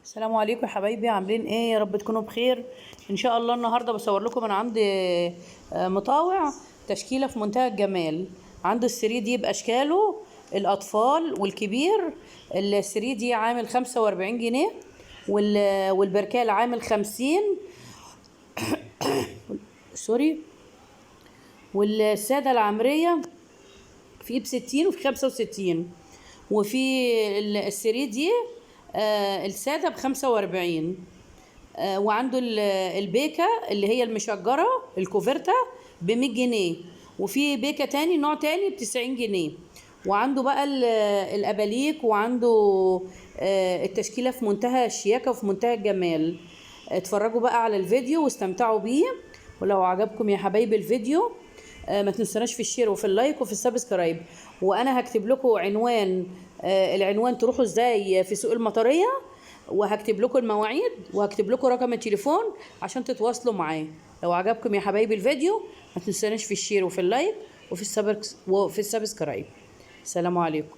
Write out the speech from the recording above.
السلام عليكم يا حبايبي، عاملين ايه؟ يا رب تكونوا بخير ان شاء الله. النهارده بصور لكم من عند مطاوع تشكيله في منتهى الجمال. عنده السري دي باشكاله، الاطفال والكبير. السري دي عامل 45 جنيه، والبركال عامل 50. سوري. والساده العمريه في ب60 وفي 65. وفي السري دي السادة ب45. وعنده البيكة اللي هي المشجرة الكوفرتا ب100 جنيه. وفي بيكة تاني نوع تاني ب90 جنيه. وعنده بقى الأباليك، وعنده التشكيلة في منتهى الشياكة وفي منتهى الجمال. اتفرجوا بقى على الفيديو واستمتعوا بيه. ولو عجبكم يا حبايبي الفيديو ما تنسوناش في الشير وفي اللايك وفي السبسكرايب. وانا هكتب لكم عنوان، العنوان تروحوا ازاي في سوق المطرية، وهكتب لكم المواعيد، وهكتب لكم رقم التليفون عشان تتواصلوا معاه. لو عجبكم يا حبايبي الفيديو ما تنسوناش في الشير وفي اللايك وفي السبسكرايب. السلام عليكم.